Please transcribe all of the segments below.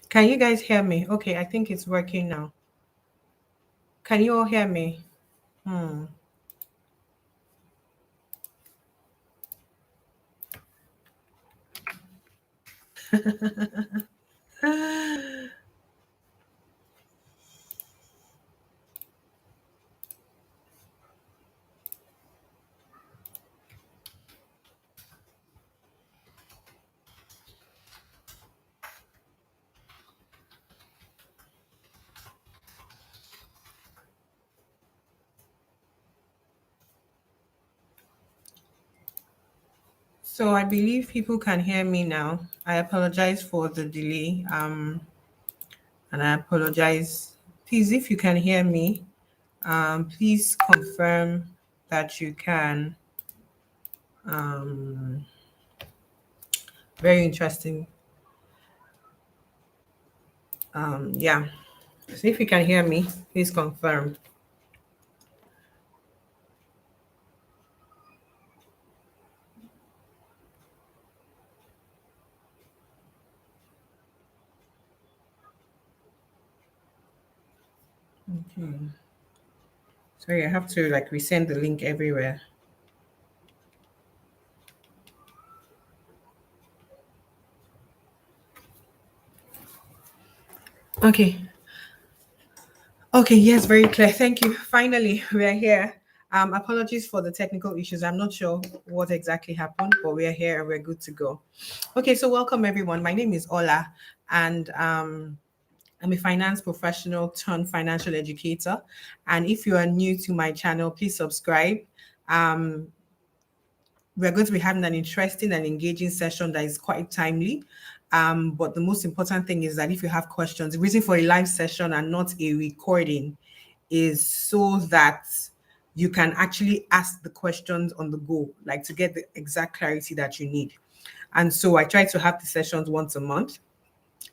Can you guys hear me? Okay, I think it's working now. Can you all hear me? Hmm. So I believe people can hear me now. I apologize for the delay. And I apologize. Please, if you can hear me, please confirm that you can. Um, Very interesting. Yeah. So if you can hear me, please confirm. Okay. Sorry, I have to like resend the link everywhere. Okay. Okay, yes, very clear. Thank you. Finally, we are here. Apologies for the technical issues. I'm not sure what exactly happened, but we're here and we're good to go. Okay, so welcome everyone. My name is Ola, and I'm a finance professional turned financial educator. And if you are new to my channel, please subscribe. Um, we're going to be having an interesting and engaging session that is quite timely. But the most important thing is that if you have questions, the reason for a live session and not a recording is so that you can actually ask the questions on the go, like to get the exact clarity that you need. And so I try to have the sessions once a month,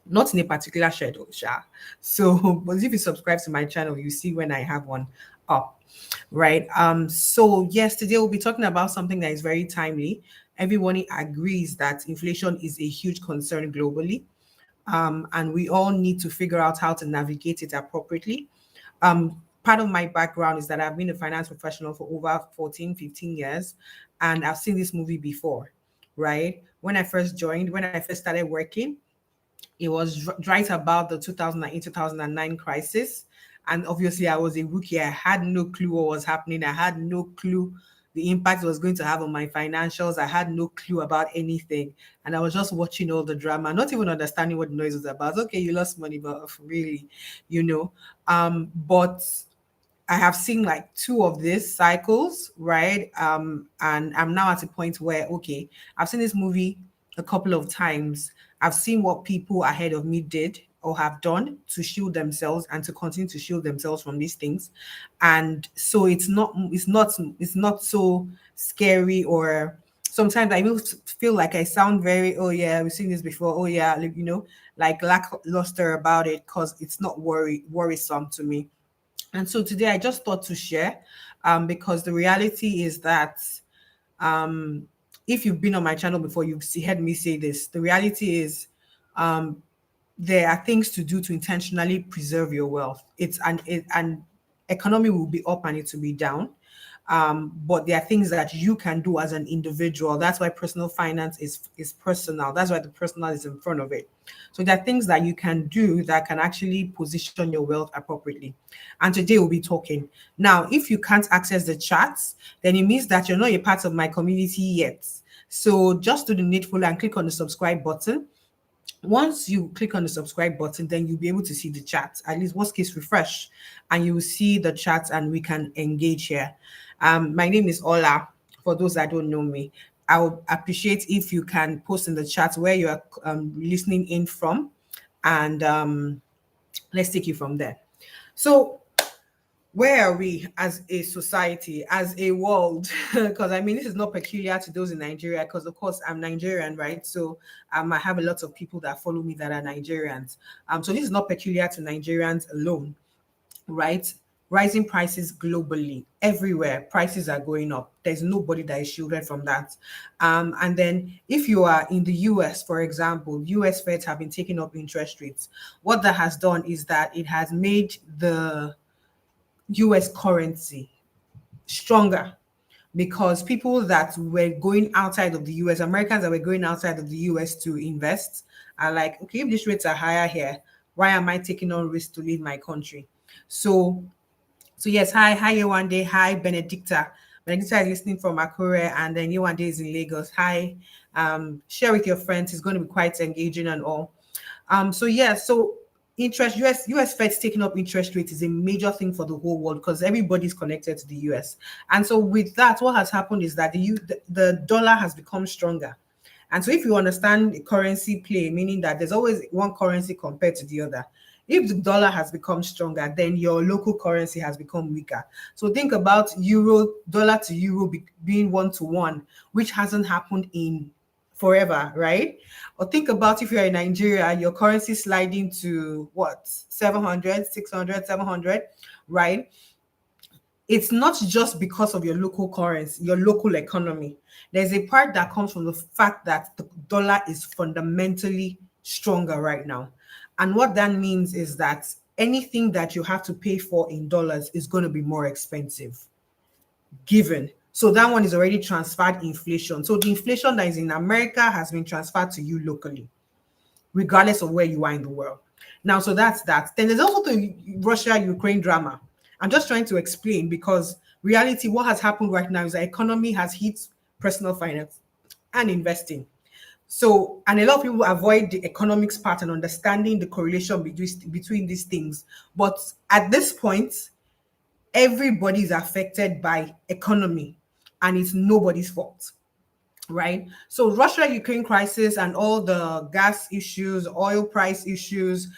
not in a particular schedule, Sha. So, but if you subscribe to my channel, you see when I have one up, right? So yes, today we'll be talking about something that is very timely. Everyone agrees that inflation is a huge concern globally, and we all need to figure out how to navigate it appropriately. Part of my background is that I've been a finance professional for over 14, 15 years, and I've seen this movie before, right? When I first started working, it was right about the 2008, 2009 crisis. And obviously, I was a rookie. I had no clue what was happening. I had no clue the impact it was going to have on my financials. I had no clue about anything. And I was just watching all the drama, not even understanding what the noise was about. Okay, you lost money, but really, you know. But I have seen like two of these cycles, right? And I'm now at a point where, okay, I've seen this movie a couple of times. I've seen what people ahead of me did or have done to shield themselves and to continue to shield themselves from these things. And so it's not so scary, or sometimes I will feel like I sound very, oh yeah, we've seen this before. Oh yeah, like, like lackluster about it because it's not worrisome to me. And so today I just thought to share, because the reality is that, um, if you've been on my channel before, heard me say this. The reality is, um, there are things to do to intentionally preserve your wealth. And economy will be up and it will be down. But there are things that you can do as an individual. That's why personal finance is personal. That's why the personal is in front of it. So there are things that you can do that can actually position your wealth appropriately. And today we'll be talking. Now, if you can't access the chats, then it means that you're not a part of my community yet. So just do the needful and click on the subscribe button. Once you click on the subscribe button, then you'll be able to see the chat. At least worst case refresh, and you will see the chat and we can engage here. My name is Ola. For those that don't know me, I would appreciate if you can post in the chat where you are listening in from, and let's take you from there. So where are we as a society, as a world? Because I mean, this is not peculiar to those in Nigeria, because of course I'm Nigerian, right? So I have a lot of people that follow me that are Nigerians. So this is not peculiar to Nigerians alone, right? rising prices globally, everywhere. Prices are going up. There's nobody that is shielded from that. And then if you are in the US, for example, US Feds have been taking up interest rates. What that has done is that it has made the US currency stronger, because people that were going outside of the US, Americans that were going outside of the US to invest, are like, okay, if these rates are higher here, why am I taking on risk to leave my country? So, so yes, hi Yewande, hi Benedicta. Benedicta is listening from Akure, and then Yewande is in Lagos. Hi, share with your friends. It's going to be quite engaging and all. So yeah, so interest US Fed's taking up interest rate is a major thing for the whole world because everybody's connected to the US. And so with that, what has happened is that the dollar has become stronger. And so if you understand the currency play, meaning that there's always one currency compared to the other. If the dollar has become stronger, then your local currency has become weaker. So think about dollar to euro being 1 to 1, which hasn't happened in forever, right? Or think about if you're in Nigeria, your currency sliding to what, 700, 600, 700, right? It's not just because of your local currency, your local economy. There's a part that comes from the fact that the dollar is fundamentally stronger right now. And what that means is that anything that you have to pay for in dollars is going to be more expensive, given. So that one is already transferred inflation. So the inflation that is in America has been transferred to you locally, regardless of where you are in the world. Now, so that's that. Then there's also the Russia-Ukraine drama. I'm just trying to explain, because reality, what has happened right now is the economy has hit personal finance and investing. So, and a lot of people avoid the economics part and understanding the correlation between these things. But at this point, everybody is affected by economy, and it's nobody's fault, right? So Russia-Ukraine crisis and all the gas issues, oil price issues,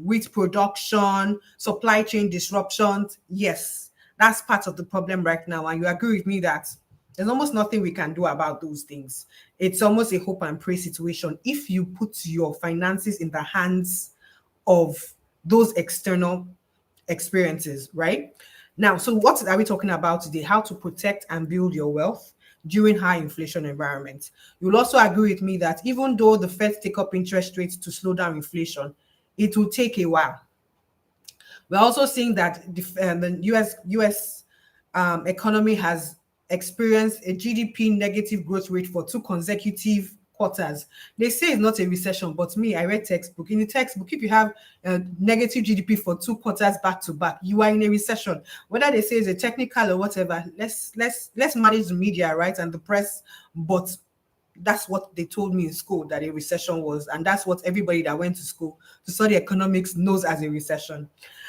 wheat production, supply chain disruptions, yes, that's part of the problem right now. And you agree with me that there's almost nothing we can do about those things. It's almost a hope and pray situation if you put your finances in the hands of those external experiences, right? Now, so what are we talking about today? How to protect and build your wealth during high inflation environments. You'll also agree with me that even though the Fed take up interest rates to slow down inflation, it will take a while. We're also seeing that the US economy has experienced a GDP negative growth rate for 2 consecutive quarters. They say it's not a recession, but me, I read textbook. In the textbook, if you have negative GDP for 2 quarters back to back, you are in a recession. Whether they say it's a technical or whatever, let's manage the media, right, and the press. But that's what they told me in school that a recession was, and that's what everybody that went to school to study economics knows as a recession.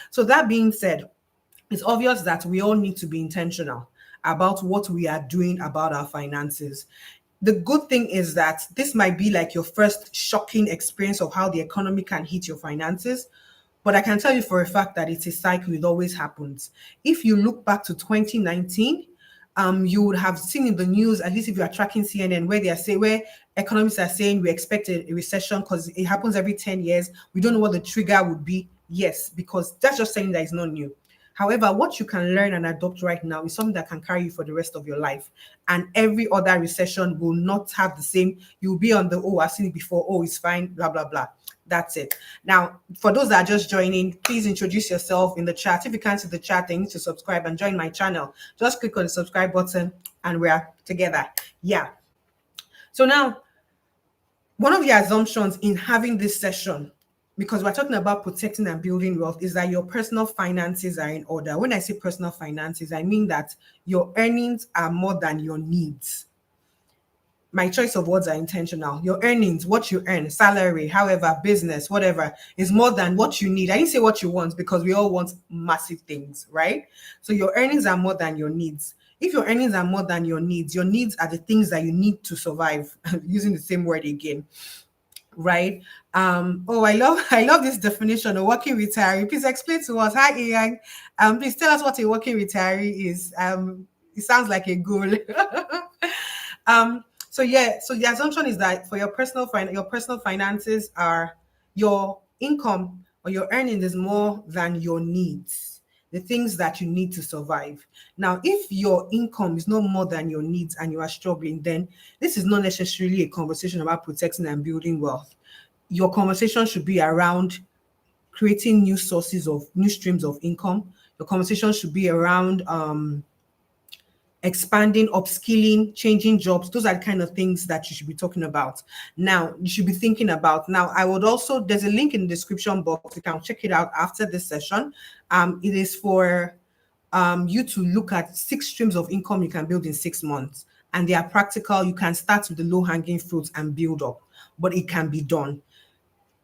So that being said, it's obvious that we all need to be intentional about what we are doing about our finances. The good thing is that this might be like your first shocking experience of how the economy can hit your finances. But I can tell you for a fact that it's a cycle, it always happens. If you look back to 2019, you would have seen in the news, at least if you are tracking CNN, where economists are saying we expect a recession because it happens every 10 years. We don't know what the trigger would be. Yes, because that's just saying that it's not new. However, what you can learn and adopt right now is something that can carry you for the rest of your life. And every other recession will not have the same. You'll be on the, oh, I've seen it before. Oh, it's fine, blah, blah, blah. That's it. Now, for those that are just joining, please introduce yourself in the chat. If you can't see the chat, then you need to subscribe and join my channel. Just click on the subscribe button and we're together. Yeah. So now, one of the assumptions in having this session, because we're talking about protecting and building wealth, is that your personal finances are in order. When I say personal finances, I mean that your earnings are more than your needs. My choice of words are intentional. Your earnings, what you earn, salary, however, business, whatever, is more than what you need. I didn't say what you want because we all want massive things, right? So your earnings are more than your needs. If your earnings are more than your needs are the things that you need to survive, using the same word again, right? Oh, I love this definition, a working retiree. Please explain to us. Hi, AI. Please tell us what a working retiree is. It sounds like a goal. So yeah, so the assumption is that for your personal finances are your income or your earnings is more than your needs. the things that you need to survive. Now, if your income is no more than your needs and you are struggling, then this is not necessarily a conversation about protecting and building wealth. Your conversation should be around creating new sources of new streams of income. Your conversation should be around expanding, upskilling, changing jobs. Those are the kind of things that you should be talking about. Now, you should be thinking about. Now, I would also, there's a link in the description box. You can check it out after this session. It is for you to look at 6 streams of income you can build in 6 months. And they are practical. You can start with the low hanging fruits and build up, but it can be done.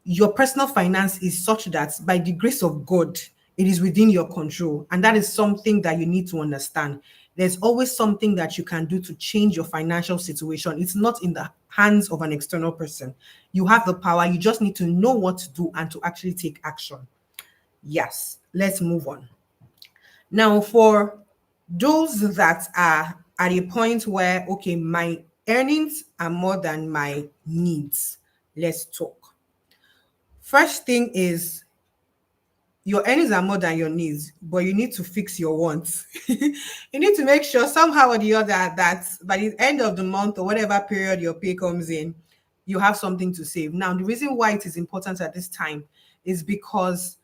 Your personal finance is such that by the grace of God, it is within your control. And that is something that you need to understand. There's always something that you can do to change your financial situation. It's not in the hands of an external person. You have the power. You just need to know what to do and to actually take action. Yes, let's move on. Now, for those that are at a point where, okay, my earnings are more than my needs, let's talk. First thing is your earnings are more than your needs, but you need to fix your wants. You need to make sure somehow or the other that by the end of the month or whatever period your pay comes in, you have something to save. Now, the reason why it is important at this time is because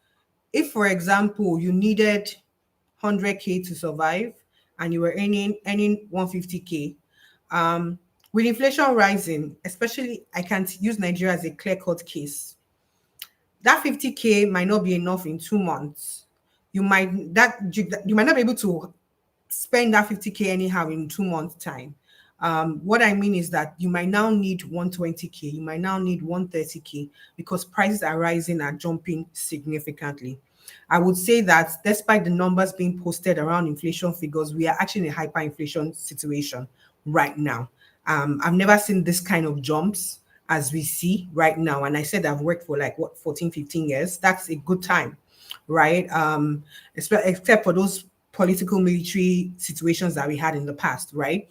if, for example, you needed 100K to survive and you were earning 150K, with inflation rising, especially I can use Nigeria as a clear-cut case. That 50K might not be enough in 2 months. You might not be able to spend that 50K anyhow in 2 months' time. What I mean is that you might now need 120K, you might now need 130K because prices are rising and jumping significantly. I would say that despite the numbers being posted around inflation figures, we are actually in a hyperinflation situation right now. I've never seen this kind of jumps as we see right now. And I said I've worked for like 14, 15 years. That's a good time, right? Except for those political military situations that we had in the past, right?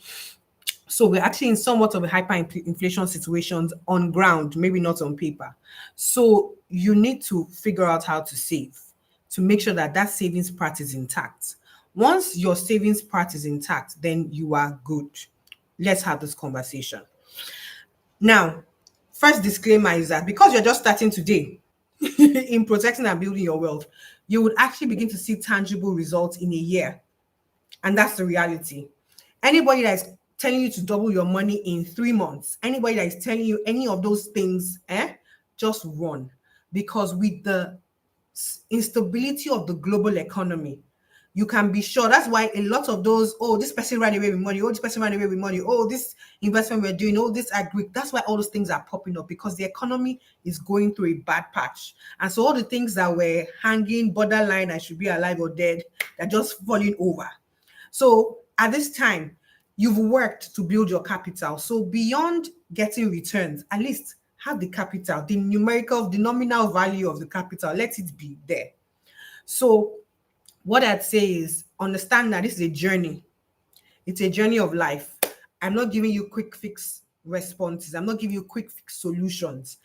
So we're actually in somewhat of a hyperinflation situations on ground, maybe not on paper. So you need to figure out how to save to make sure that that savings part is intact. Once your savings part is intact, then you are good. Let's have this conversation. Now, first disclaimer is that because you're just starting today in protecting and building your wealth, you would actually begin to see tangible results in a year. And that's the reality. Anybody that is telling you to double your money in 3 months, anybody that is telling you any of those things, just run. Because with the instability of the global economy, you can be sure. That's why a lot of those, oh, this person ran away with money, oh, this person ran away with money, oh, this investment we're doing, oh, this agri. That's why all those things are popping up because the economy is going through a bad patch. And so all the things that were hanging borderline, I should be alive or dead, they're just falling over. So at this time, you've worked to build your capital. So beyond getting returns, at least have the capital, the numerical, the nominal value of the capital, let it be there. So what I'd say is understand that this is a journey. It's a journey of life. I'm not giving you quick fix responses. I'm not giving you quick fix solutions.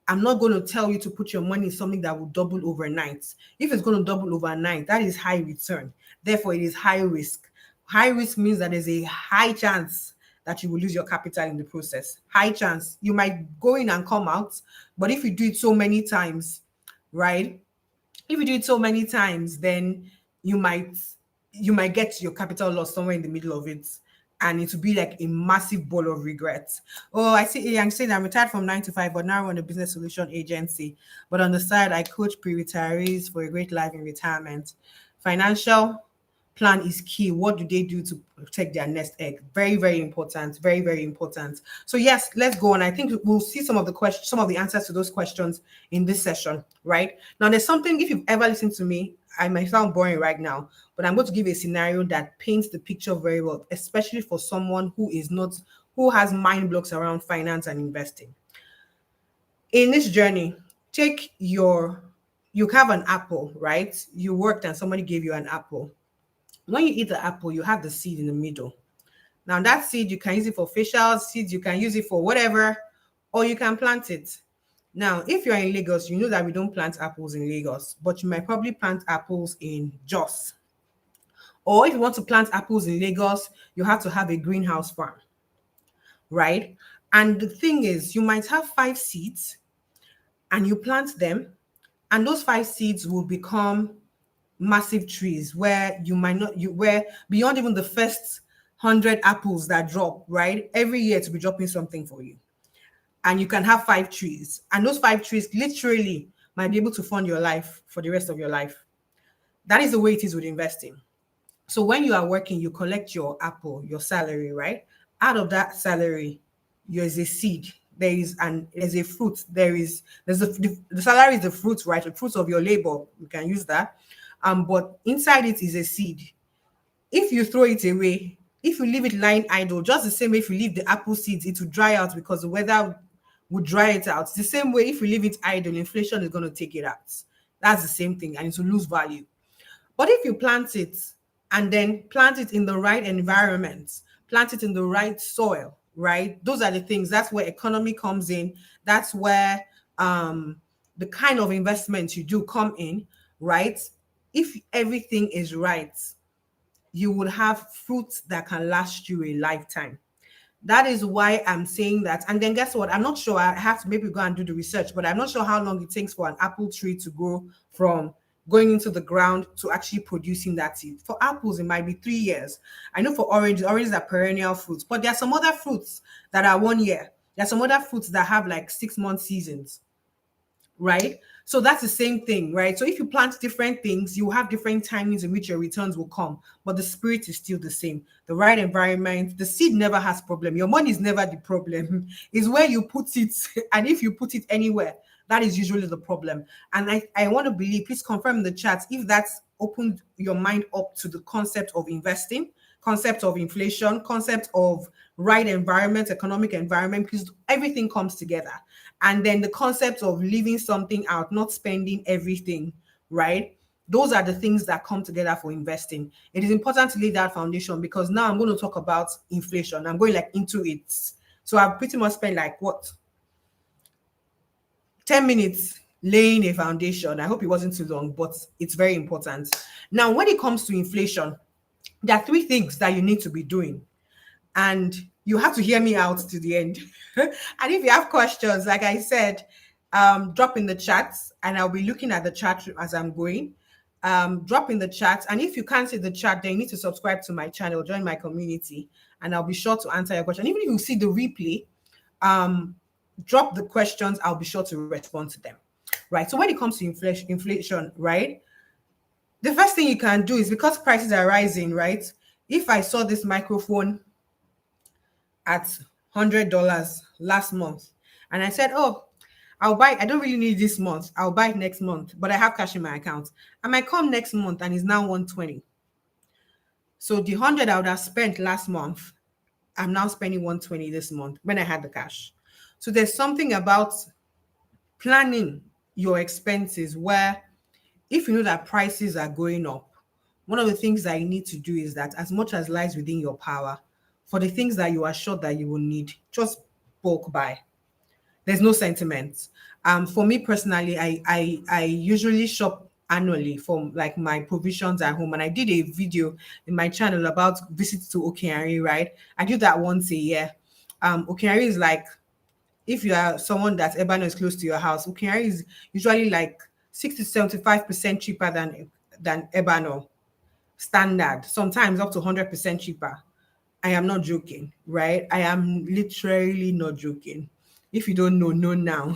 I'm not going to tell you to put your money in something that will double overnight. If it's going to double overnight, that is high return. Therefore, it is high risk. High risk means that there's a high chance that you will lose your capital in the process. High chance. You might go in and come out, but if you do it so many times, right? If you do it so many times, then you might get your capital loss somewhere in the middle of it, and it will be like a massive ball of regret. Oh, I see. I'm saying I'm retired from 9 to 5, but now I run a business solution agency. But on the side, I coach pre-retirees for a great life in retirement. Financial plan is key. What do they do to protect their nest egg? Very, very important. Very, very important. So yes, let's go on. I think we'll see some of the questions, some of the answers to those questions in this session, right? Now, there's something, if you've ever listened to me, I might sound boring right now, but I'm going to give a scenario that paints the picture very well, especially for someone who has mind blocks around finance and investing. In this journey, you have an apple, right? You worked and somebody gave you an apple. When you eat the apple, you have the seed in the middle. Now that seed, you can use it for facial seeds, you can use it for whatever, or you can plant it. Now, if you're in Lagos, you know that we don't plant apples in Lagos, but you might probably plant apples in Jos. Or if you want to plant apples in Lagos, you have to have a greenhouse farm, right? And the thing is, you might have 5 seeds and you plant them, and those 5 seeds will become massive trees where you might not you where beyond even the first 100 apples that drop, right? Every year to be dropping something for you. And you can have 5 trees. And those 5 trees literally might be able to fund your life for the rest of your life. That is the way it is with investing. So when you are working, you collect your apple, your salary, right? Out of that salary, there's a seed. There's a fruit. The salary is the fruit, right? The fruit of your labor. You can use that. But inside it is a seed. If you throw it away, if you leave it lying idle, just the same way if you leave the apple seeds, it will dry out because the weather would dry it out. It's the same way if you leave it idle, inflation is going to take it out. That's the same thing, and it will lose value. But if you plant it and then plant it in the right environment, plant it in the right soil, right? Those are the things. That's where economy comes in. That's where the kind of investments you do come in, right? If everything is right, you would have fruits that can last you a lifetime. That is why I'm saying that. And then guess what? I'm not sure. I have to maybe go and do the research, but I'm not sure how long it takes for an apple tree to grow from going into the ground to actually producing that seed. For apples, it might be 3 years. I know for oranges are perennial fruits, but there are some other fruits that are 1 year. There are some other fruits that have like 6 month seasons, right? So that's the same thing, right? So if you plant different things, you have different timings in which your returns will come, but the spirit is still the same. The right environment, the seed never has problem. Your money is never the problem. It's where you put it, and if you put it anywhere, that is usually the problem. And I want to believe, please confirm in the chat if that's opened your mind up to the concept of investing, concept of inflation, concept of right environment, economic environment, because everything comes together. And then the concept of leaving something out, not spending everything, right? Those are the things that come together for investing. It is important to lay that foundation because now I'm going to talk about inflation. I'm going like into it. So I've pretty much spent like what 10 minutes laying a foundation. I hope it wasn't too long, but it's very important. Now, when it comes to inflation, there are 3 things that you need to be doing. And you have to hear me out to the end. And if you have questions, like I said, drop in the chat and I'll be looking at the chat as I'm going. Drop in the chat. And if you can't see the chat, then you need to subscribe to my channel, join my community, and I'll be sure to answer your question. Even if you see the replay, drop the questions. I'll be sure to respond to them. Right. So when it comes to inflation, right? The first thing you can do is because prices are rising, right? If I saw this microphone at $100 last month, and I said, "Oh, I'll buy. I don't really need this month. I'll buy it next month, but I have cash in my account. I might come next month, and it's now 120. So the 100 I would have spent last month, I'm now spending 120 this month when I had the cash. So there's something about planning your expenses where if you know that prices are going up, one of the things that you need to do is that as much as lies within your power, for the things that you are sure that you will need, just bulk buy. There's no sentiment. For me personally, I usually shop annually for like my provisions at home, and I did a video in my channel about visits to Okeari, right? I do that once a year. Okeari is like if you are someone that Ebano is close to your house, Okeari is usually like 60 to 75% cheaper than Ebano standard, sometimes up to 100% cheaper. I am not joking, right? I am literally not joking. If you don't know now.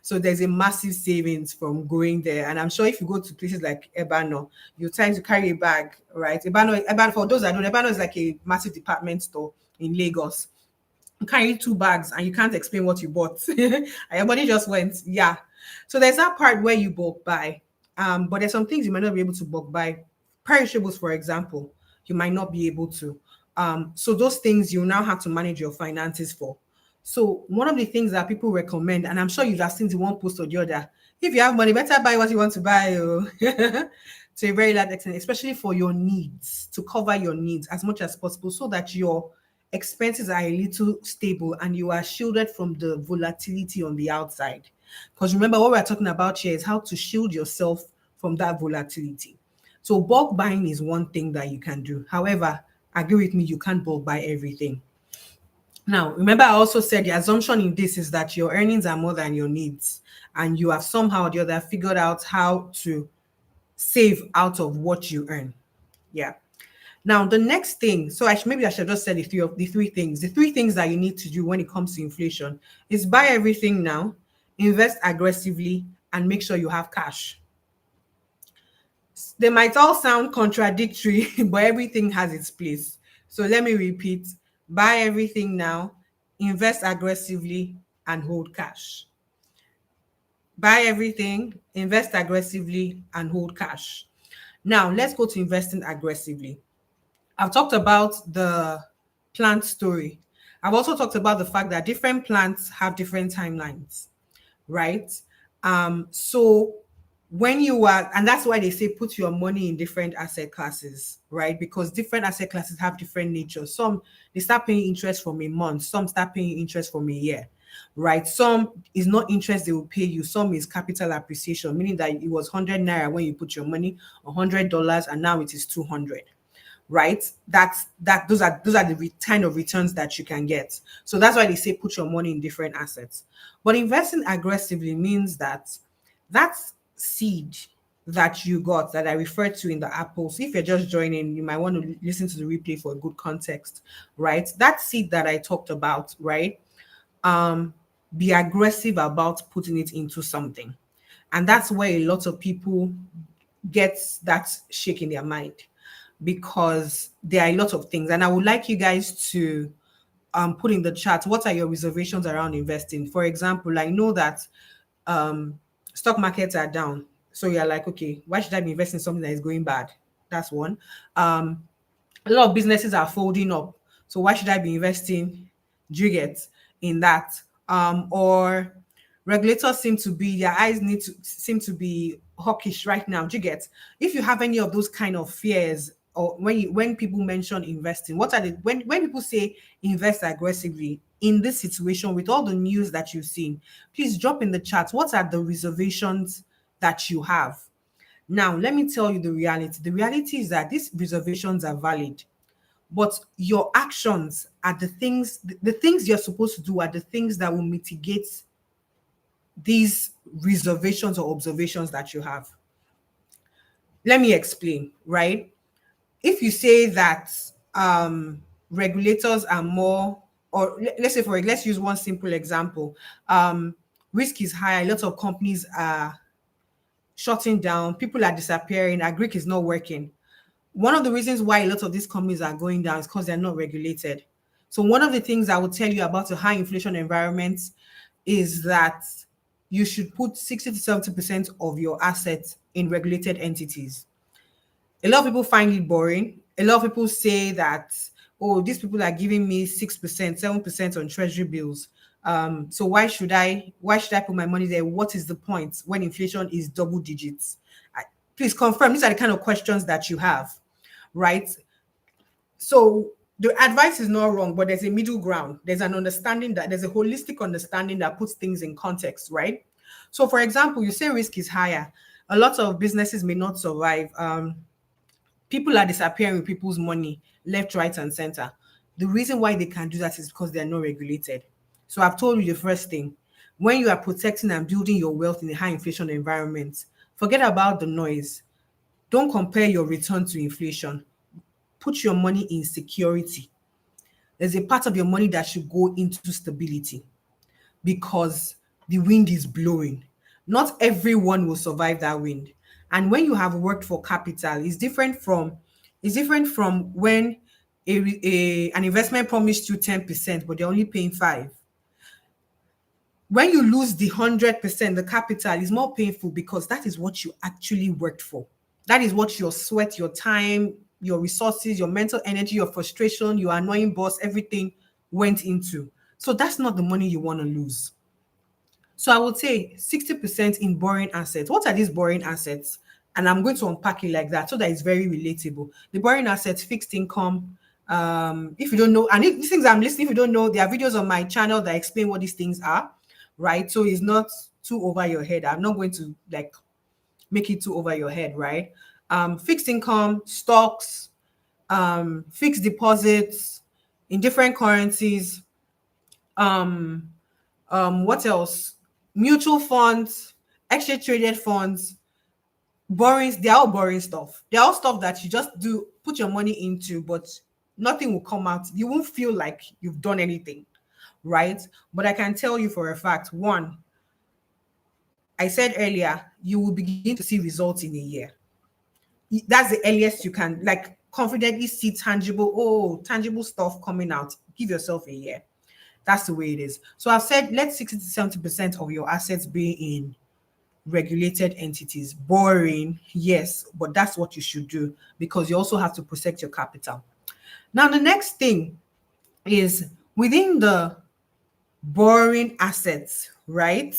So there's a massive savings from going there. And I'm sure if you go to places like Ebano, you tend to carry a bag, right? Ebano, for those that don't, Ebano is like a massive department store in Lagos. You carry 2 bags and you can't explain what you bought. And your money just went, yeah. So there's that part where you bulk buy. But there's some things you might not be able to bulk buy. Perishables, for example, you might not be able to. So those things you now have to manage your finances for. So one of the things that people recommend, and I'm sure you've just seen the one post or the other, if you have money, better buy what you want to buy. To a very large extent, especially for your needs, to cover your needs as much as possible so that your expenses are a little stable and you are shielded from the volatility on the outside. Because remember, what we're talking about here is how to shield yourself from that volatility. So, bulk buying is one thing that you can do. However, agree with me, you can't bulk buy everything. Now, remember, I also said the assumption in this is that your earnings are more than your needs, and you have somehow or the other figured out how to save out of what you earn. Yeah. Now, the next thing, so maybe I should just say the three things. The three things that you need to do when it comes to inflation is buy everything now, invest aggressively, and make sure you have cash. They might all sound contradictory, but everything has its place. So let me repeat: buy everything now, invest aggressively, and hold cash. Buy everything, invest aggressively, and hold cash. Now, let's go to investing aggressively. I've talked about the plant story. I've also talked about the fact that different plants have different timelines, right? So when you are, and that's why they say put your money in different asset classes, right? Because different asset classes have different natures. Some they start paying interest from a month, some start paying interest from a year, right? Some is not interest they will pay you, some is capital appreciation, meaning that it was 100 naira when you put your money, $100, and now it is 200, right? Those are the kind of returns that you can get. So that's why they say put your money in different assets. But investing aggressively means that that seed that you got that I referred to in the apples. If you're just joining, you might want to listen to the replay for a good context, right? That seed that I talked about, right? Be aggressive about putting it into something. And that's where a lot of people get that shake in their mind, because there are a lot of things. And I would like you guys to put in the chat, what are your reservations around investing? For example, I know that stock markets are down. So you're like, okay, why should I be investing in something that is going bad? That's one. A lot of businesses are folding up. So why should I be investing, do you get, in that? Or regulators seem to be, their eyes need to seem to be hawkish right now. Do you get? If you have any of those kind of fears, or when people mention investing, what are the when people say invest aggressively in this situation with all the news that you've seen, please drop in the chat. What are the reservations that you have? Now, let me tell you the reality. The reality is that these reservations are valid, but your actions are the things you're supposed to do are the things that will mitigate these reservations or observations that you have. Let me explain, right? If you say that regulators are more, or let's say let's use one simple example. Risk is high, a lot of companies are shutting down, people are disappearing, agric is not working. One of the reasons why a lot of these companies are going down is because they're not regulated. So one of the things I will tell you about a high inflation environment is that you should put 60 to 70% of your assets in regulated entities. A lot of people find it boring. A lot of people say that, oh, these people are giving me 6%, 7% on treasury bills. So why should I put my money there? What is the point when inflation is double digits? Please confirm. These are the kind of questions that you have, right? So the advice is not wrong, but there's a middle ground. There's an understanding that there's a holistic understanding that puts things in context, right? So, for example, you say risk is higher. A lot of businesses may not survive. People are disappearing with people's money left, right, and center. The reason why they can do that is because they are not regulated. So I've told you the first thing. When you are protecting and building your wealth in a high inflation environment, forget about the noise. Don't compare your return to inflation. Put your money in security. There's a part of your money that should go into stability because the wind is blowing. Not everyone will survive that wind. And when you have worked for capital, it's different from when an investment promised you 10%, but they're only paying 5. When you lose the 100%, the capital is more painful because that is what you actually worked for. That is what your sweat, your time, your resources, your mental energy, your frustration, your annoying boss, everything went into. So that's not the money you want to lose. So I would say 60% in boring assets. What are these boring assets? And I'm going to unpack it like that so that it's very relatable. The boring assets, fixed income, If you don't know, and these things I'm listening, if you don't know, there are videos on my channel that explain what these things are, right? So it's not too over your head. I'm not going to like make it too over your head, right? Fixed income, stocks, fixed deposits in different currencies. Um, what else? Mutual funds, exchange traded funds, boring. They're all boring stuff. They're all stuff that you just do put your money into, but nothing will come out. You won't feel like you've done anything, right? But I can tell you for a fact, one, I said earlier, you will begin to see results in a year. That's the earliest you can like confidently see tangible stuff coming out. Give yourself a year. That's the way it is. So I've said let 60 to 70% of your assets be in regulated entities. Boring, yes, but that's what you should do because you also have to protect your capital. Now, the next thing is within the boring assets, right?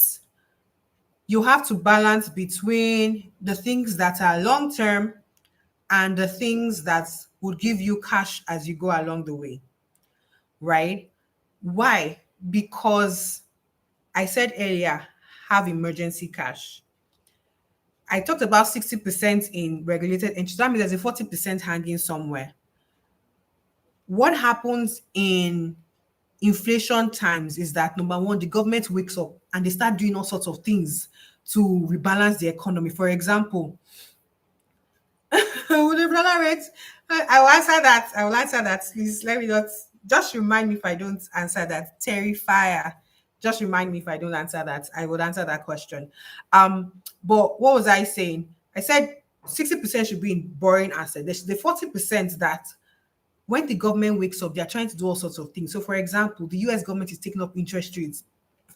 You have to balance between the things that are long term and the things that would give you cash as you go along the way, right? Why? Because I said earlier, have emergency cash. I talked about 60% in regulated interest. That means there's a 40% hanging somewhere. What happens in inflation times is that number one, the government wakes up and they start doing all sorts of things to rebalance the economy. For example, with the dollar rate, I will answer that. I will answer that. Please let me not just remind me if I don't answer that. Terrifier. Just remind me if I don't answer that. I would answer that question. But what was I saying? I said 60% should be in boring assets. There's the 40% that when the government wakes up, they're trying to do all sorts of things. So, for example, the US government is taking up interest rates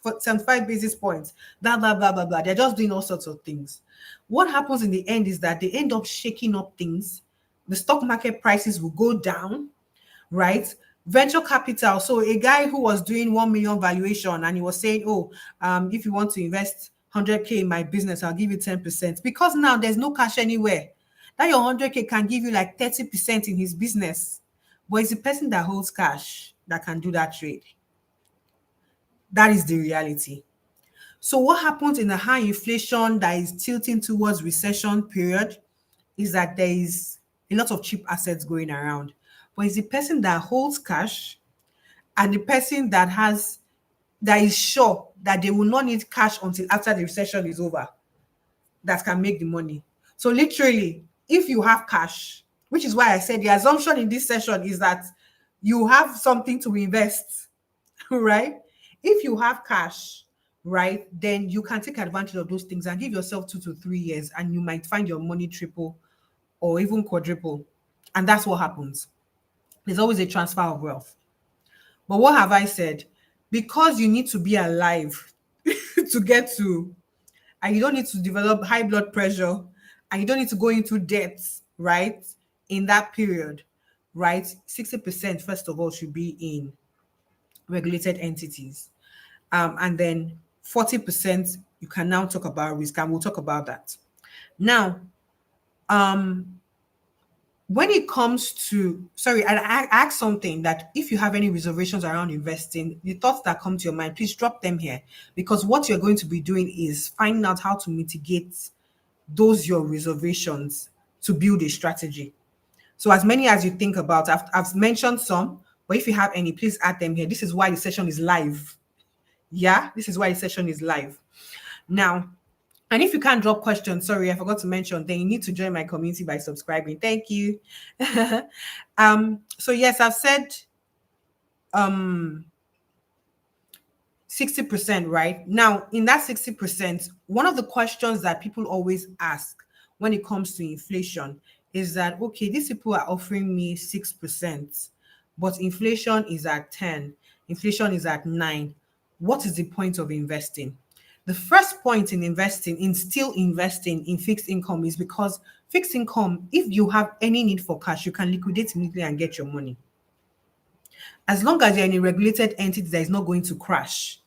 for 75 basis points, blah, blah, blah, blah, blah. They're just doing all sorts of things. What happens in the end is that they end up shaking up things. The stock market prices will go down, right? Venture capital. So a guy who was doing 1 million valuation and he was saying, oh, if you want to invest 100K in my business, I'll give you 10%. Because now there's no cash anywhere. That your 100K can give you like 30% in his business. But it's the person that holds cash that can do that trade. That is the reality. So what happens in a high inflation that is tilting towards recession period is that there is a lot of cheap assets going around. But it's the person that holds cash and the person that is sure that they will not need cash until after the recession is over that can make the money. So literally, if you have cash, which is why I said the assumption in this session is that you have something to invest, right? If you have cash, right, then you can take advantage of those things and give yourself 2 to 3 years and you might find your money triple or even quadruple. And that's what happens. There's always a transfer of wealth. But what have I said? Because you need to be alive to get to, and you don't need to develop high blood pressure, and you don't need to go into debt, right? In that period, right? 60%, first of all, should be in regulated entities. And then 40%, you can now talk about risk, and we'll talk about that. Now, when it comes to, sorry, I asked something that if you have any reservations around investing, the thoughts that come to your mind, please drop them here because what you're going to be doing is finding out how to mitigate those your reservations to build a strategy. So as many as you think about, I've mentioned some, but if you have any, please add them here. This is why the session is live. Yeah, this is why the session is live. Now, and if you can't drop questions, sorry, I forgot to mention, then you need to join my community by subscribing. Thank you. So yes, I've said 60%, right? Now, in that 60%, one of the questions that people always ask when it comes to inflation is that, okay, these people are offering me 6%, but inflation is at 10, inflation is at 9. What is the point of investing? The first point in investing, in still investing in fixed income, is because fixed income, if you have any need for cash, you can liquidate immediately and get your money. As long as you're in a regulated entity that is not going to crash,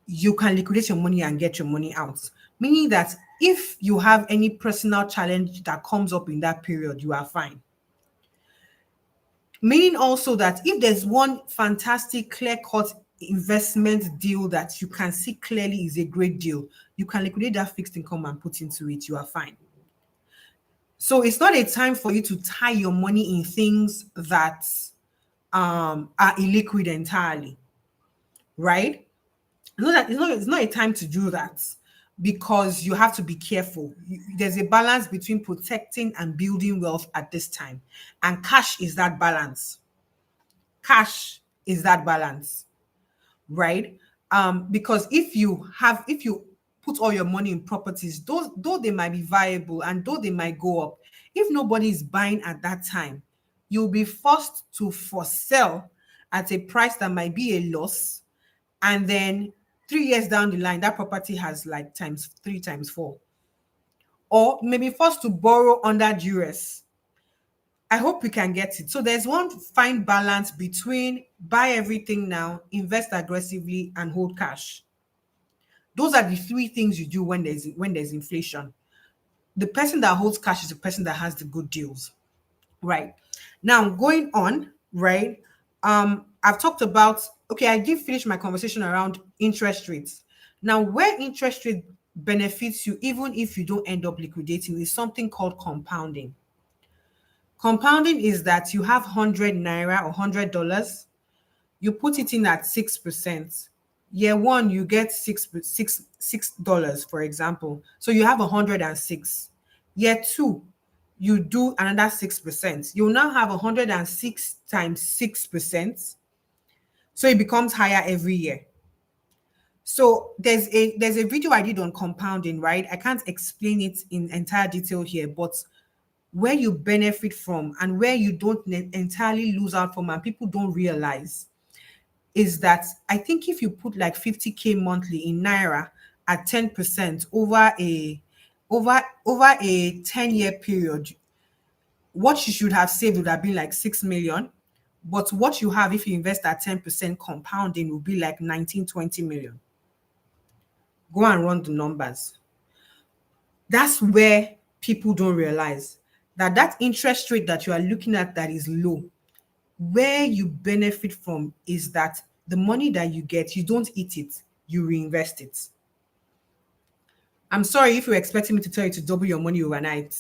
you can liquidate your money and get your money out. Meaning that if you have any personal challenge that comes up in that period, you are fine. Meaning also that if there's one fantastic clear-cut investment deal that you can see clearly is a great deal, you can liquidate that fixed income and put into it, you are fine. So it's not a time for you to tie your money in things that are illiquid entirely, right? It's not a time to do that, because you have to be careful. There's a balance between protecting and building wealth at this time, and cash is that balance. Cash is that balance, right? Because if you put all your money in properties, those though they might be viable and though they might go up, if nobody is buying at that time, you'll be forced to for sell at a price that might be a loss, and then 3 years down the line, that property has like times three, times four, or maybe forced to borrow under duress. I hope we can get it. So there's one fine balance between buy everything now, invest aggressively, and hold cash. Those are the three things you do when there's inflation. The person that holds cash is the person that has the good deals. Right. Now, going on, right? I've talked about, okay, I did finish my conversation around interest rates. Now, where interest rate benefits you, even if you don't end up liquidating, is something called compounding. Compounding is that you have 100 naira or $100, you put it in at 6%. Year one, you get $6, for example. So you have 106. Year two, you do another 6%. You'll now have 106 times 6%. So it becomes higher every year. So there's a video I did on compounding, right? I can't explain it in entire detail here, but where you benefit from and where you don't entirely lose out from, and people don't realize, is that I think if you put like 50K monthly in naira at 10% over a 10-year period, what you should have saved would have been like 6 million. But what you have if you invest at 10% compounding will be like 19, 20 million. Go and run the numbers. That's where people don't realize that interest rate that you are looking at that is low, where you benefit from is that the money that you get, you don't eat it, you reinvest it. I'm sorry if you're expecting me to tell you to double your money overnight,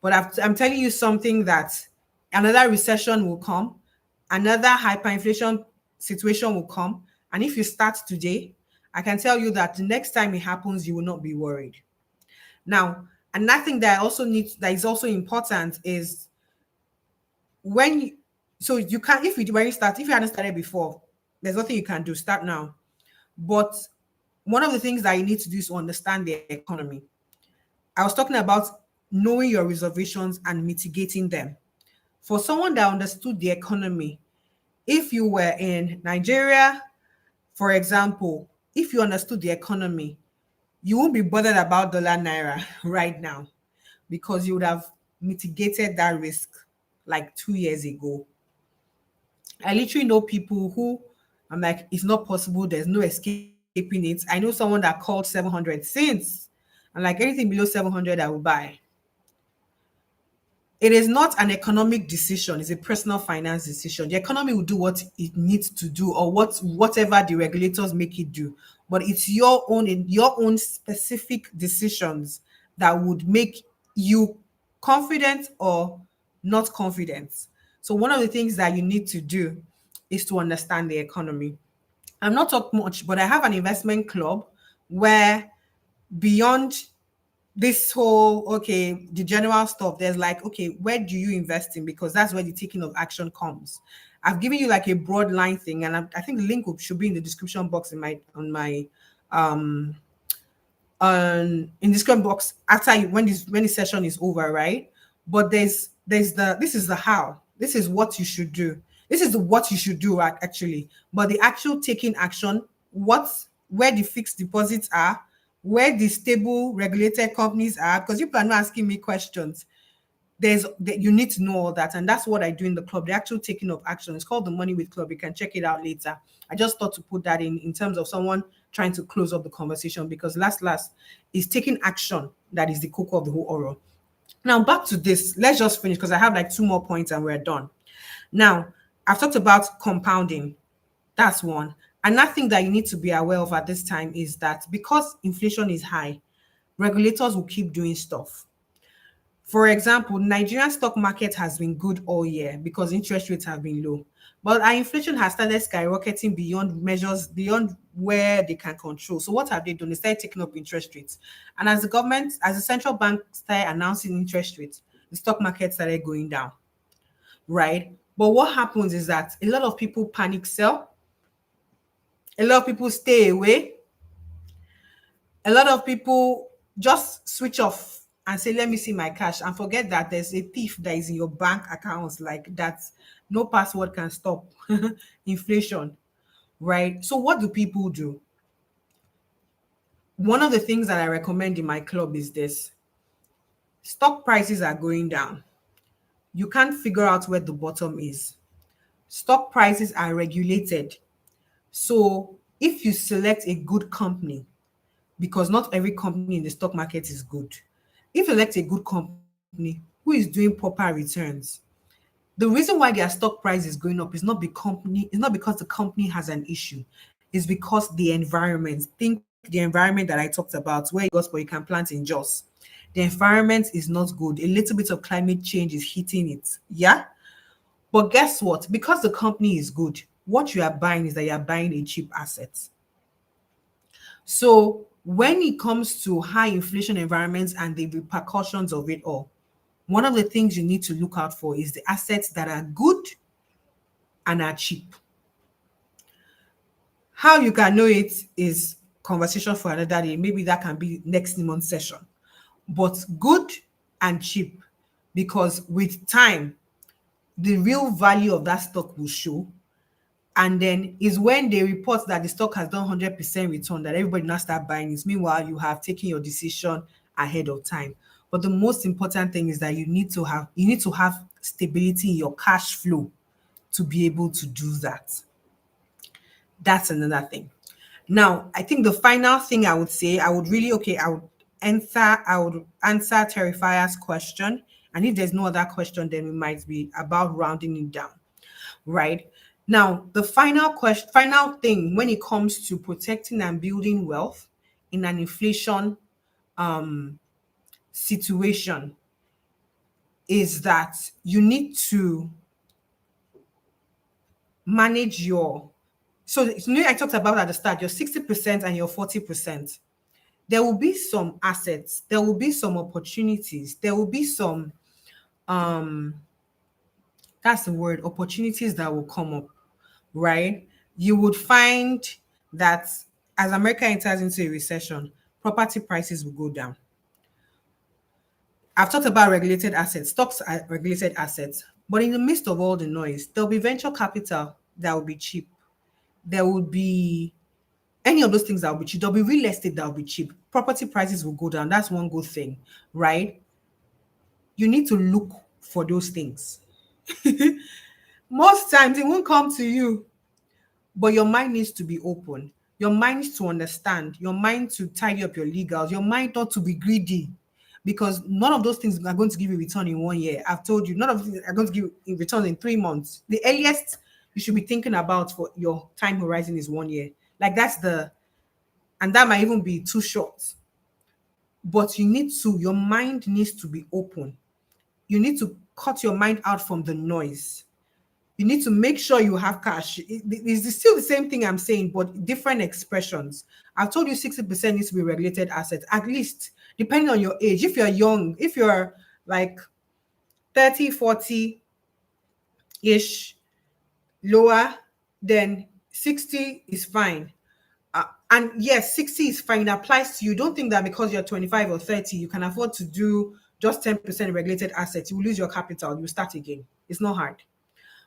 but I'm telling you something that another recession will come, another hyperinflation situation will come. And if you start today, I can tell you that the next time it happens, you will not be worried. Now, another thing that that is also important is when you, so you can't, when you start, if you hadn't started before, there's nothing you can do. Start now. But one of the things that you need to do is to understand the economy. I was talking about knowing your reservations and mitigating them. For someone that understood the economy, if you were in Nigeria, for example, if you understood the economy, you won't be bothered about dollar naira right now, because you would have mitigated that risk like 2 years ago. I literally know people who I'm like, it's not possible, there's no escaping it. I know someone that called 700 since, and like anything below 700, I will buy. It is not an economic decision, it's a personal finance decision. The economy will do what it needs to do, or whatever the regulators make it do. But it's your own specific decisions that would make you confident or not confident. So one of the things that you need to do is to understand the economy. I'm not talking much, but I have an investment club where, beyond this whole, okay, the general stuff, there's like, okay, where do you invest in? Because that's where the taking of action comes. I've given you like a broad line thing, and I think the link should be in the description box in my in the description box after when this session is over, right? But this is the how. This is what you should do. This is what you should do actually. But the actual taking action, where the fixed deposits are, where the stable regulated companies are, because people are not asking me questions. You need to know all that, and that's what I do in the club. The actual taking of action. It's called the Money with Club. You can check it out later. I just thought to put that in terms of someone trying to close up the conversation, because last is taking action that is the core of the whole oral. Now back to this. Let's just finish, because I have like 2 more points and we're done. Now, I've talked about compounding. That's one. Another thing that you need to be aware of at this time is that because inflation is high, regulators will keep doing stuff. For example, Nigerian stock market has been good all year because interest rates have been low. But our inflation has started skyrocketing beyond measures, beyond where they can control. So what have they done? They started taking up interest rates. And as the government, as the central bank started announcing interest rates, the stock market started going down, right? But what happens is that a lot of people panic sell, a lot of people stay away, a lot of people just switch off and say, let me see my cash, and forget that there's a thief that is in your bank accounts, like that no password can stop inflation, right? So what do people do? One of the things that I recommend in my club is this: stock prices are going down. You can't figure out where the bottom is. Stock prices are regulated. So if you select a good company, because not every company in the stock market is good. If you elect a good company who is doing proper returns, the reason why their stock price is going up is not because the company has an issue. It's because the environment. Think the environment that I talked about, where you gospel you can plant in Jos. The environment is not good. A little bit of climate change is hitting it. Yeah. But guess what? Because the company is good, what you are buying is that you are buying a cheap asset. So when it comes to high inflation environments and the repercussions of it all, one of the things you need to look out for is the assets that are good and are cheap. How you can know it is conversation for another day. Maybe that can be next month session. But good and cheap, because with time, the real value of that stock will show. And then is when they report that the stock has done 100% return that everybody now start buying it. Meanwhile, you have taken your decision ahead of time. But the most important thing is that you need to have stability in your cash flow to be able to do that. That's another thing. Now, I think the final thing I would say, I would answer Terrifier's question. And if there's no other question, then we might be about rounding it down, right? Now, the final thing when it comes to protecting and building wealth in an inflation situation is that you need to manage your. I talked about at the start your 60% and your 40%. There will be some assets, there will be some opportunities, there will be some that's the word, opportunities that will come up, right? You would find that as America enters into a recession, property prices will go down. I've talked about regulated assets. Stocks are regulated assets. But in the midst of all the noise, there'll be venture capital that will be cheap. There will be any of those things that will be cheap. There'll be real estate that will be cheap. Property prices will go down. That's one good thing, right? You need to look for those things. Most times it won't come to you. But your mind needs to be open. Your mind needs to understand. Your mind to tidy up your legals. Your mind not to be greedy. Because none of those things are going to give you return in 1 year. I've told you, none of them are going to give you return in 3 months. The earliest you should be thinking about for your time horizon is 1 year. Like and that might even be too short. But your mind needs to be open. You need to cut your mind out from the noise. You need to make sure you have cash. It's still the same thing I'm saying, but different expressions. I've told you 60% needs to be regulated assets, at least depending on your age. If you're young, if you're like 30, 40-ish, lower, then 60 is fine. And yes, 60 is fine. It applies to you. Don't think that because you're 25 or 30, you can afford to do just 10% regulated assets. You will lose your capital. You start again. It's not hard,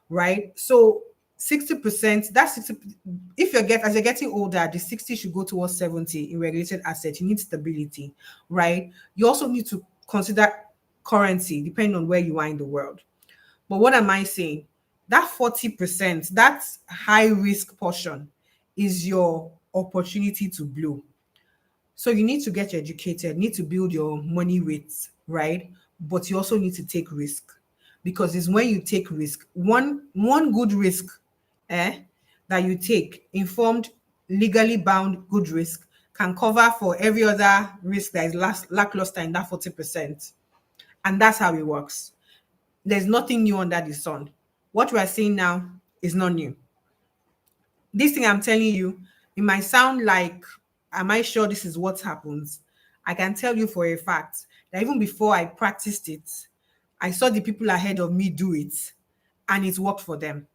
right? So 60%, that's 60. If as you're getting older, the 60 should go towards 70 in regulated assets. You need stability, right? You also need to consider currency depending on where you are in the world. But what am I saying? That 40%, that high risk portion is your opportunity to blow. So you need to get educated, need to build your money rates, right? But you also need to take risk because it's when you take risk. One good risk, eh, that you take, informed, legally bound good risk, can cover for every other risk that is lackluster in that 40%. And that's how it works. There's nothing new under the sun. What we are seeing now is not new. This thing I'm telling you, it might sound like, am I sure this is what happens? I can tell you for a fact that even before I practiced it, I saw the people ahead of me do it, and it worked for them.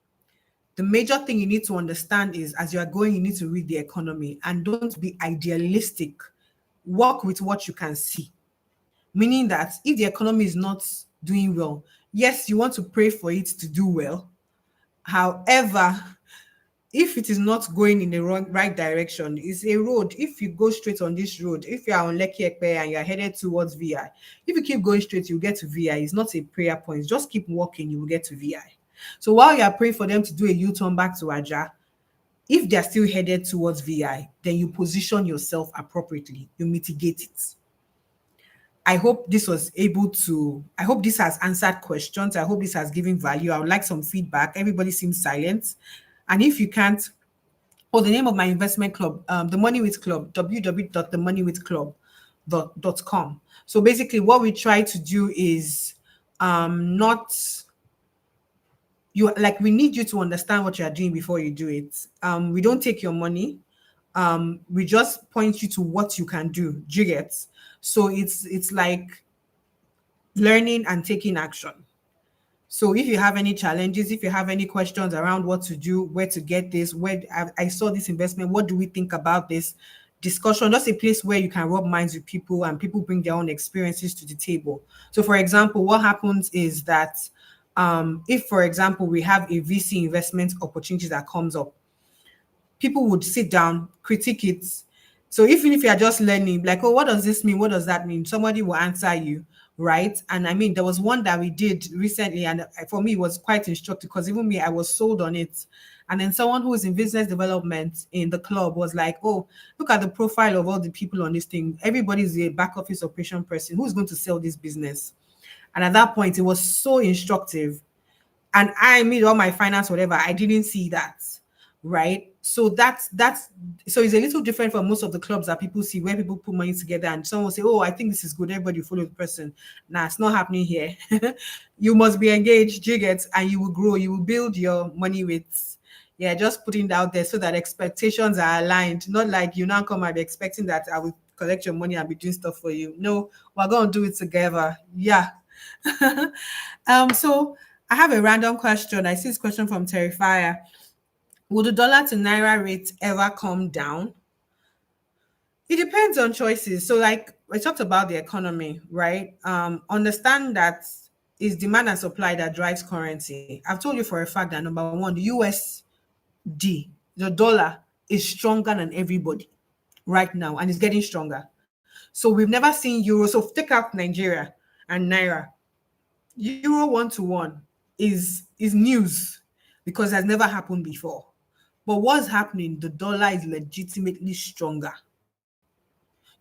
The major thing you need to understand is, as you are going, you need to read the economy and don't be idealistic. Work with what you can see. Meaning that if the economy is not doing well, yes, you want to pray for it to do well. However, if it is not going in the right direction, it's a road. If you go straight on this road, if you are on Lekki Epe and you're headed towards VI, if you keep going straight, you get to VI. It's not a prayer point. Just keep walking, you will get to VI. So while you are praying for them to do a U-turn back to Aja, if they're still headed towards VI, then you position yourself appropriately. You mitigate it. I hope this was able to, I hope this has answered questions. I hope this has given value. I would like some feedback. Everybody seems silent. And if you can't, the name of my investment club, the Money with Club, www.themoneywithclub.com. So basically what we try to do is not, you like, we need you to understand what you are doing before you do it. We don't take your money. We just point you to what you can do. Do you get? So it's like learning and taking action. So if you have any challenges, if you have any questions around what to do, where to get this, where I saw this investment, what do we think about this discussion? That's a place where you can rub minds with people and people bring their own experiences to the table. So for example, what happens is that if, for example, we have a VC investment opportunity that comes up, people would sit down, critique it. So even if you're just learning, like, oh, what does this mean? What does that mean? Somebody will answer you, right? And I mean, there was one that we did recently, and for me, it was quite instructive because even me, I was sold on it. And then someone who is in business development in the club was like, oh, look at the profile of all the people on this thing. Everybody's a back office operation person. Who's going to sell this business? And at that point, it was so instructive. And I made all my finance, whatever. I didn't see that, right? So that's so it's a little different from most of the clubs that people see, where people put money together and someone will say, oh, I think this is good, everybody follow the person. Nah, it's not happening here. You must be engaged, jiggets, and you will grow. You will build your money with, yeah, just putting it out there so that expectations are aligned. Not like you now come and be expecting that I will collect your money and be doing stuff for you. No, we're going to do it together. Yeah. So I have a random question. I see this question from Terrifier. Will the dollar to naira rate ever come down? It depends on choices. So, like I talked about the economy, right? Understand that it's demand and supply that drives currency. I've told you for a fact that number one, the USD, the dollar, is stronger than everybody right now, and it's getting stronger. So we've never seen euro. So take out Nigeria and naira. Euro 1 to 1 is news because it has never happened before. But what's happening? The dollar is legitimately stronger.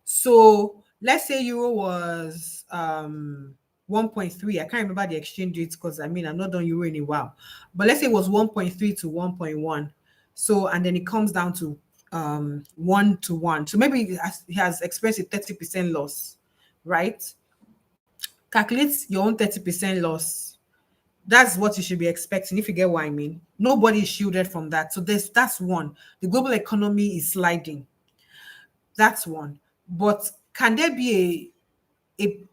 So let's say euro was 1.3. I can't remember the exchange rate because I mean I'm not done euro in a while. But let's say it was 1.3 to 1.1. So and then it comes down to 1 to 1. So maybe it has experienced a 30% loss, right? Calculate your own 30% loss. That's what you should be expecting, if you get what I mean. Nobody is shielded from that. So that's one. The global economy is sliding. That's one. But can there be a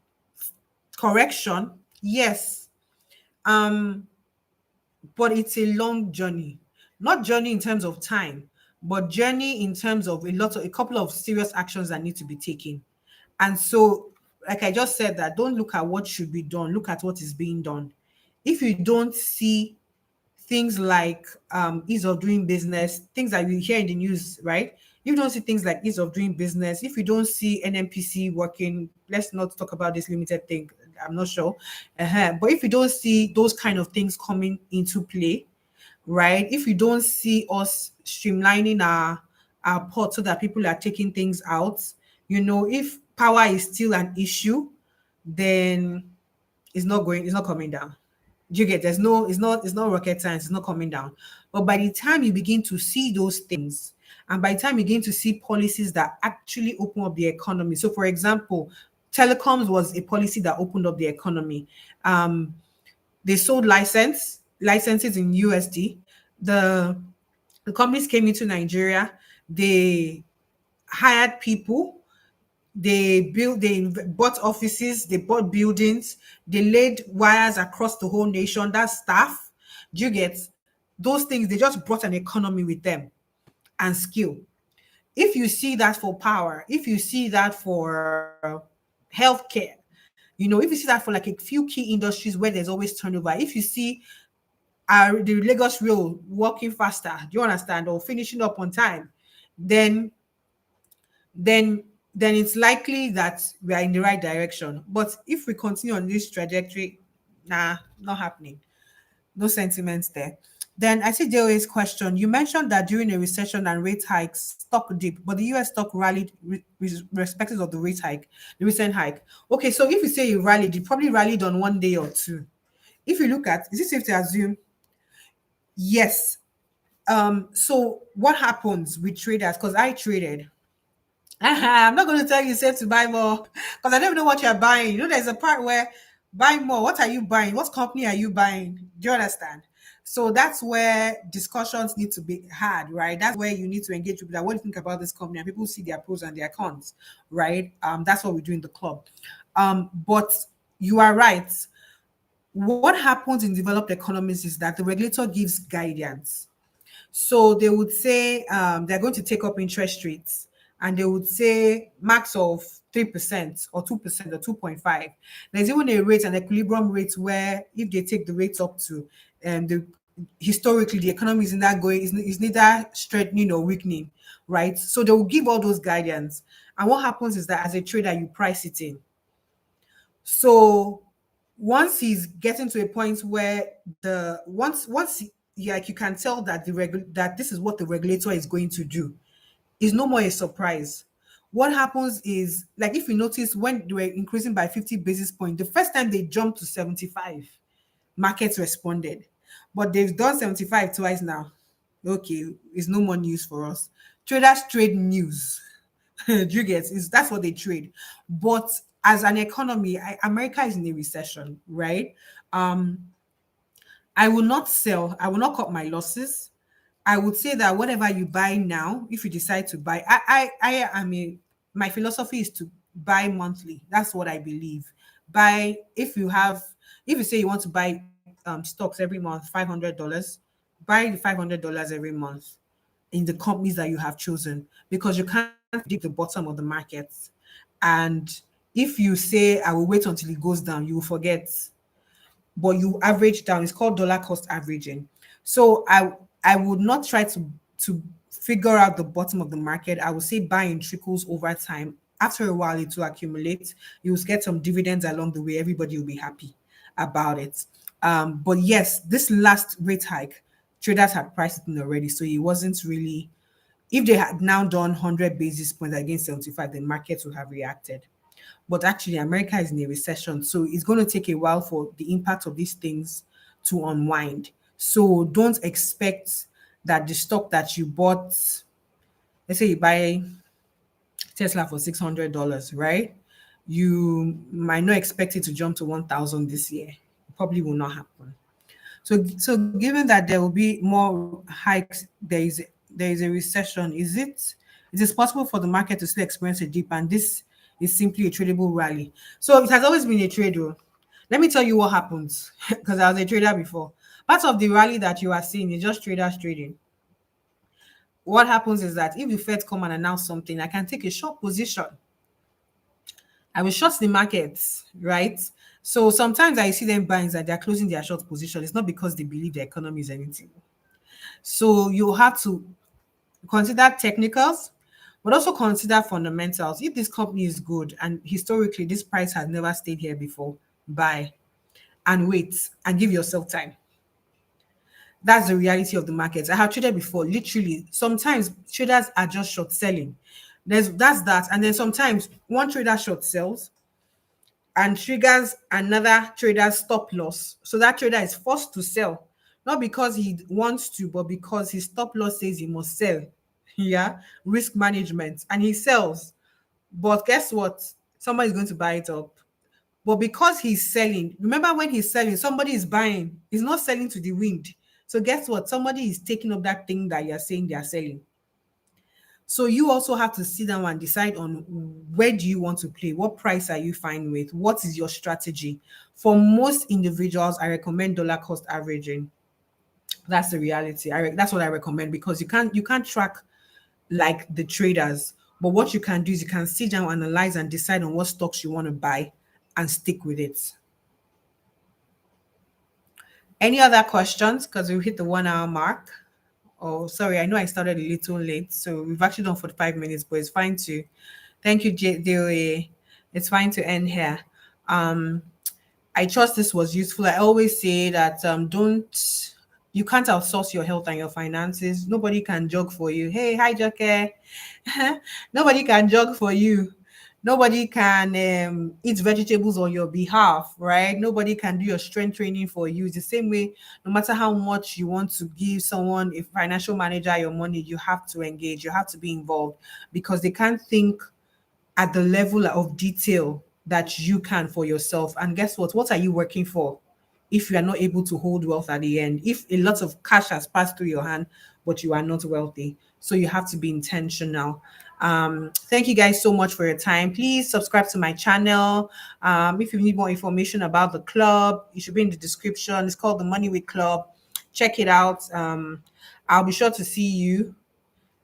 correction? Yes. But it's a long journey. Not journey in terms of time, but journey in terms of a couple of serious actions that need to be taken. And so, like I just said, that don't look at what should be done, look at what is being done. If you don't see things like ease of doing business, things that we hear in the news, right? If you don't see things like ease of doing business, if you don't see NMPC working, let's not talk about this limited thing, I'm not sure. But if you don't see those kind of things coming into play, right? If you don't see us streamlining our pot so that people are taking things out, if power is still an issue, then it's not coming down. Do you get? It's not rocket science, it's not coming down. But by the time you begin to see those things, and by the time you begin to see policies that actually open up the economy. So for example, telecoms was a policy that opened up the economy. Um, they sold licenses in USD. The the companies came into Nigeria, they hired people, they bought offices, they bought buildings, they laid wires across the whole nation. That's staff. Do you get those things? They just brought an economy with them and skill. If you see that for power, if you see that for healthcare, if you see that for like a few key industries where there's always turnover, if you see the Lagos Rail working faster, do you understand, or finishing up on time, then then then it's likely that we are in the right direction. But if we continue on this trajectory, nah, not happening. No sentiments there. Then I see JOA's question. You mentioned that during a recession and rate hikes, stock dip, but the US stock rallied respective of the rate hike, the recent hike. Okay, so if you say you rallied, you probably rallied on one day or two. If you look at, is it safe to assume? Yes. So what happens with traders? Because I traded. I'm not going to tell you safe to buy more because I don't even know what you're buying. There's a part where buy more. What are you buying? What company are you buying? Do you understand? So that's where discussions need to be had, right? That's where you need to engage with that. What do you think about this company? And people see their pros and their cons, right? That's what we do in the club. But you are right. What happens in developed economies is that the regulator gives guidance. So they would say they're going to take up interest rates, and they would say max of 3% or 2% or 2.5. There's even a rate, an equilibrium rate, where if they take the rates up to the historically the economy is not going is neither strengthening or weakening, right? So they will give all those guidance. And what happens is that as a trader, you price it in. So once he's getting to a point where the once like you can tell that that this is what the regulator is going to do, is no more a surprise. What happens is, like, if you notice when they were increasing by 50 basis points, the first time they jumped to 75, markets responded. But they've done 75 twice now. Okay, it's no more news for us. Traders trade news. Do you get? That's what they trade. But as an economy, America is in a recession, right? Um, I will not sell. I will not cut my losses. I would say that whatever you buy now, if you decide to buy, I mean, my philosophy is to buy monthly. That's what I believe. Buy if you say you want to buy stocks every month, $500, buy the $500 every month in the companies that you have chosen, because you can't predict the bottom of the market. And if you say I will wait until it goes down, you will forget, but you average down. It's called dollar cost averaging. So I would not try to figure out the bottom of the market. I would say buy in trickles over time. After a while, it will accumulate. You will get some dividends along the way. Everybody will be happy about it. But yes, this last rate hike, traders had priced it in already, so it wasn't really. If they had now done 100 basis points against 75, the markets would have reacted. But actually, America is in a recession, so it's going to take a while for the impact of these things to unwind. So don't expect that the stock that you bought, let's say you buy Tesla for $600, right? You might not expect it to jump to 1,000 this year. It probably will not happen. So given that there will be more hikes, there is a recession. It is possible for the market to still experience a dip, and this is simply a tradable rally. So it has always been a trade. Oh. Let me tell you what happens, because I was a trader before. Part of the rally that you are seeing is just traders trading. What happens is that if the Fed come and announce something, I can take a short position. I will short the markets, right? So sometimes I see them buying that they're closing their short position. It's not because they believe the economy is anything. So you have to consider technicals, but also consider fundamentals. If this company is good and historically this price has never stayed here before, buy and wait and give yourself time. That's the reality of the markets. I have traded before. Literally, sometimes traders are just short selling. That's that. And then sometimes one trader short sells and triggers another trader's stop loss. So that trader is forced to sell, not because he wants to, but because his stop loss says he must sell. Yeah, risk management, and he sells. But guess what? Somebody's going to buy it up. But because he's selling, remember when he's selling, somebody is buying. He's not selling to the wind. So guess what? Somebody is taking up that thing that you're saying they're selling. So you also have to sit down and decide on where do you want to play? What price are you fine with? What is your strategy? For most individuals, I recommend dollar cost averaging. That's the reality. That's what I recommend because you can't track like the traders. But what you can do is you can sit down, analyze, and decide on what stocks you want to buy and stick with it. Any other questions? Because we hit the 1 hour mark. Oh, sorry, I know I started a little late, so we've actually done 45 minutes, but it's fine to. Thank you, Dewe. It's fine to end here. Um, I trust this was useful. I always say that don't you can't outsource your health and your finances. Nobody can jog for you. Hey, hi, Joke. Nobody can jog for you. Nobody can eat vegetables on your behalf, right? Nobody can do your strength training for you. It's the same way, no matter how much you want to give someone, a financial manager, your money, you have to engage, you have to be involved because they can't think at the level of detail that you can for yourself. And guess what? What are you working for if you are not able to hold wealth at the end? If a lot of cash has passed through your hand, but you are not wealthy. So you have to be intentional. Thank you guys so much for your time. Please subscribe to my channel. If you need more information about the club, it should be in the description. It's called the Money Week Club. Check it out. I'll be sure to see you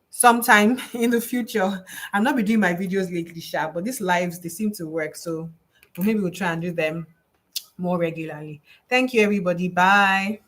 sometime in the future. I've not been doing my videos lately, Sha, but these lives they seem to work. So maybe we'll try and do them more regularly. Thank you, everybody. Bye.